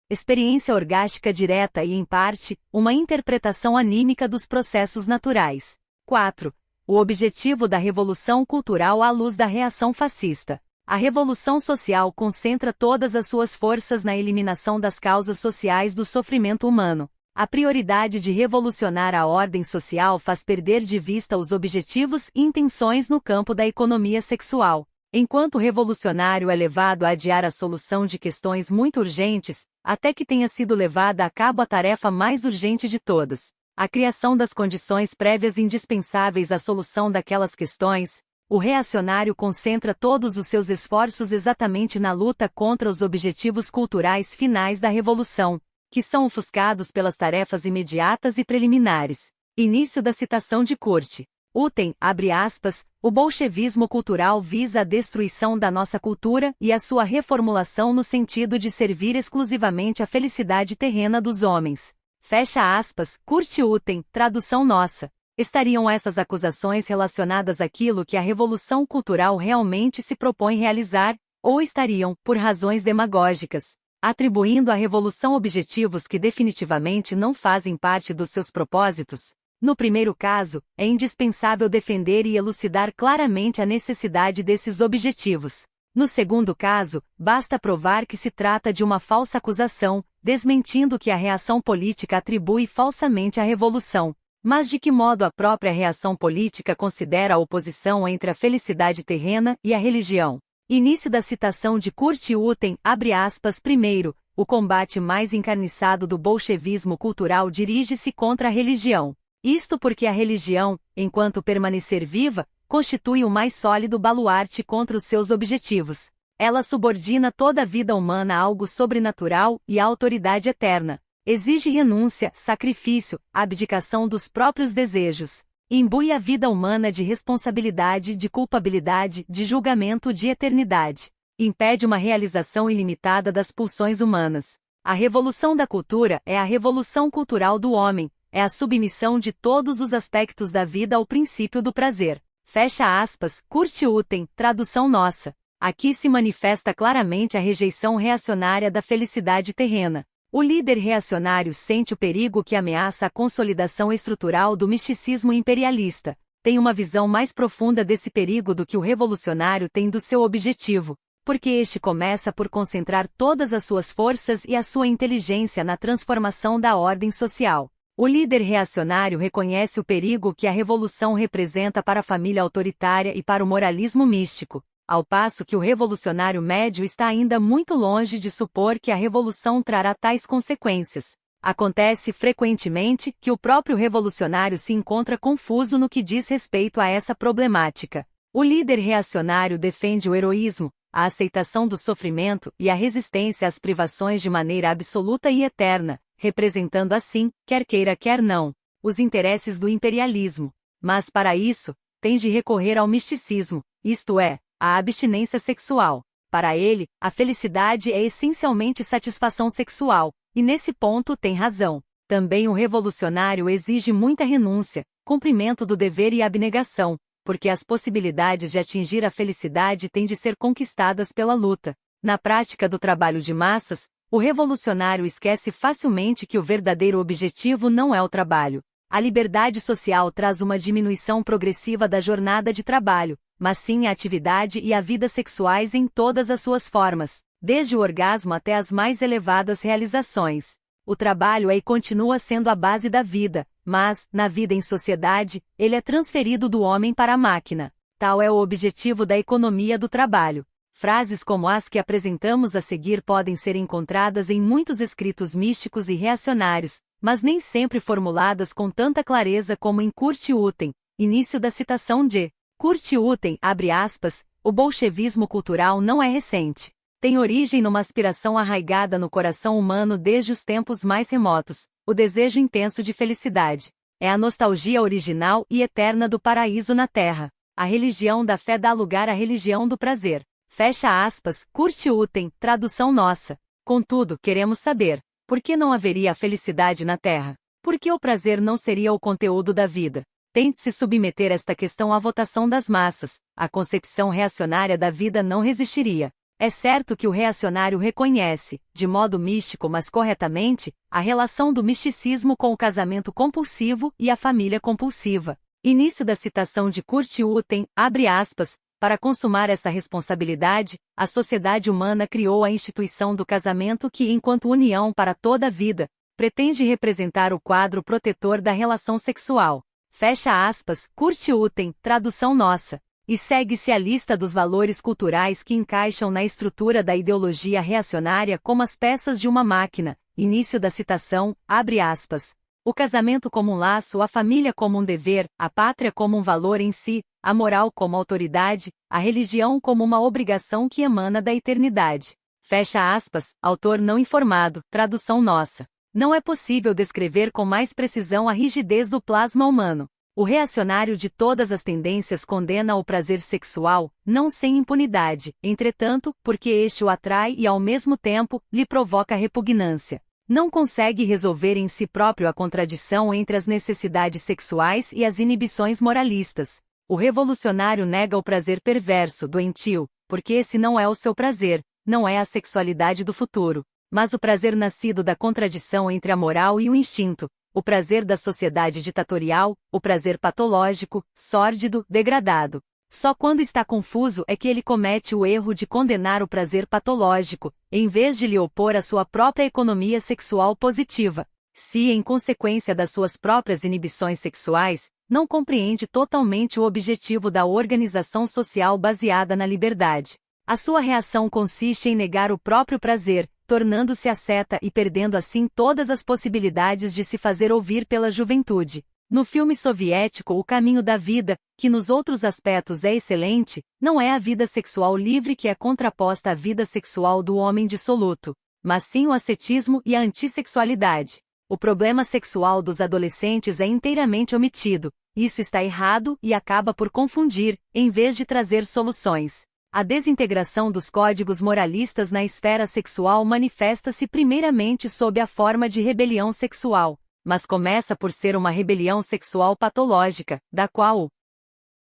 experiência orgástica direta e, em parte, uma interpretação anímica dos processos naturais. 4. O objetivo da revolução cultural à luz da reação fascista. A revolução social concentra todas as suas forças na eliminação das causas sociais do sofrimento humano. A prioridade de revolucionar a ordem social faz perder de vista os objetivos e intenções no campo da economia sexual. Enquanto o revolucionário é levado a adiar a solução de questões muito urgentes, até que tenha sido levada a cabo a tarefa mais urgente de todas, a criação das condições prévias indispensáveis à solução daquelas questões, o reacionário concentra todos os seus esforços exatamente na luta contra os objetivos culturais finais da revolução, que são ofuscados pelas tarefas imediatas e preliminares. Início da citação de Kurt. Uten, abre aspas, o bolchevismo cultural visa a destruição da nossa cultura e a sua reformulação no sentido de servir exclusivamente à felicidade terrena dos homens. Fecha aspas, Kurt Uten, tradução nossa. Estariam essas acusações relacionadas àquilo que a revolução cultural realmente se propõe realizar, ou estariam, por razões demagógicas, atribuindo à revolução objetivos que definitivamente não fazem parte dos seus propósitos? No primeiro caso, é indispensável defender e elucidar claramente a necessidade desses objetivos. No segundo caso, basta provar que se trata de uma falsa acusação, desmentindo que a reação política atribui falsamente à revolução. Mas de que modo a própria reação política considera a oposição entre a felicidade terrena e a religião? Início da citação de Kurt Uten, abre aspas, primeiro, o combate mais encarniçado do bolchevismo cultural dirige-se contra a religião. Isto porque a religião, enquanto permanecer viva, constitui o mais sólido baluarte contra os seus objetivos. Ela subordina toda a vida humana a algo sobrenatural e à autoridade eterna. Exige renúncia, sacrifício, abdicação dos próprios desejos. Imbui a vida humana de responsabilidade, de culpabilidade, de julgamento, de eternidade. Impede uma realização ilimitada das pulsões humanas. A revolução da cultura é a revolução cultural do homem, é a submissão de todos os aspectos da vida ao princípio do prazer. Fecha aspas, Kurt Uten, tradução nossa. Aqui se manifesta claramente a rejeição reacionária da felicidade terrena. O líder reacionário sente o perigo que ameaça a consolidação estrutural do misticismo imperialista. Tem uma visão mais profunda desse perigo do que o revolucionário tem do seu objetivo, porque este começa por concentrar todas as suas forças e a sua inteligência na transformação da ordem social. O líder reacionário reconhece o perigo que a revolução representa para a família autoritária e para o moralismo místico, ao passo que o revolucionário médio está ainda muito longe de supor que a revolução trará tais consequências. Acontece frequentemente que o próprio revolucionário se encontra confuso no que diz respeito a essa problemática. O líder reacionário defende o heroísmo, a aceitação do sofrimento e a resistência às privações de maneira absoluta e eterna, representando assim, quer queira quer não, os interesses do imperialismo. Mas para isso, tem de recorrer ao misticismo, isto é, à abstinência sexual. Para ele, a felicidade é essencialmente satisfação sexual, e nesse ponto tem razão. Também o revolucionário exige muita renúncia, cumprimento do dever e abnegação, porque as possibilidades de atingir a felicidade têm de ser conquistadas pela luta. Na prática do trabalho de massas, o revolucionário esquece facilmente que o verdadeiro objetivo não é o trabalho. A liberdade social traz uma diminuição progressiva da jornada de trabalho, mas sim a atividade e a vida sexuais em todas as suas formas, desde o orgasmo até as mais elevadas realizações. O trabalho é e continua sendo a base da vida, mas, na vida em sociedade, ele é transferido do homem para a máquina. Tal é o objetivo da economia do trabalho. Frases como as que apresentamos a seguir podem ser encontradas em muitos escritos místicos e reacionários, mas nem sempre formuladas com tanta clareza como em Kurt Uten. Início da citação de Kurt Uten, abre aspas, o bolchevismo cultural não é recente. Tem origem numa aspiração arraigada no coração humano desde os tempos mais remotos, o desejo intenso de felicidade. É a nostalgia original e eterna do paraíso na terra. A religião da fé dá lugar à religião do prazer. Fecha aspas, Kurt Uten, tradução nossa. Contudo, queremos saber, por que não haveria a felicidade na Terra? Por que o prazer não seria o conteúdo da vida? Tente-se submeter esta questão à votação das massas, a concepção reacionária da vida não resistiria. É certo que o reacionário reconhece, de modo místico mas corretamente, a relação do misticismo com o casamento compulsivo e a família compulsiva. Início da citação de Kurt Uten, abre aspas, para consumar essa responsabilidade, a sociedade humana criou a instituição do casamento que, enquanto união para toda a vida, pretende representar o quadro protetor da relação sexual. Fecha aspas, Kurt Uten, tradução nossa. E segue-se a lista dos valores culturais que encaixam na estrutura da ideologia reacionária como as peças de uma máquina. Início da citação, abre aspas. O casamento como um laço, a família como um dever, a pátria como um valor em si, a moral como autoridade, a religião como uma obrigação que emana da eternidade. Fecha aspas, autor não informado, tradução nossa. Não é possível descrever com mais precisão a rigidez do plasma humano. O reacionário de todas as tendências condena o prazer sexual, não sem impunidade, entretanto, porque este o atrai e ao mesmo tempo, lhe provoca repugnância. Não consegue resolver em si próprio a contradição entre as necessidades sexuais e as inibições moralistas. O revolucionário nega o prazer perverso, doentio, porque esse não é o seu prazer, não é a sexualidade do futuro, mas o prazer nascido da contradição entre a moral e o instinto, o prazer da sociedade ditatorial, o prazer patológico, sórdido, degradado. Só quando está confuso é que ele comete o erro de condenar o prazer patológico, em vez de lhe opor a sua própria economia sexual positiva. Se, em consequência das suas próprias inibições sexuais, não compreende totalmente o objetivo da organização social baseada na liberdade. A sua reação consiste em negar o próprio prazer, tornando-se asceta e perdendo assim todas as possibilidades de se fazer ouvir pela juventude. No filme soviético O Caminho da Vida, que nos outros aspectos é excelente, não é a vida sexual livre que é contraposta à vida sexual do homem dissoluto, mas sim o ascetismo e a antissexualidade. O problema sexual dos adolescentes é inteiramente omitido. Isso está errado e acaba por confundir, em vez de trazer soluções. A desintegração dos códigos moralistas na esfera sexual manifesta-se primeiramente sob a forma de rebelião sexual, mas começa por ser uma rebelião sexual patológica, da qual o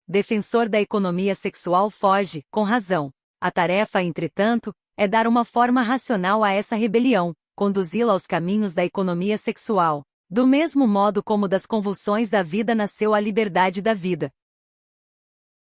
defensor da economia sexual foge, com razão. A tarefa, entretanto, é dar uma forma racional a essa rebelião, conduzi-la aos caminhos da economia sexual. Do mesmo modo como das convulsões da vida nasceu a liberdade da vida,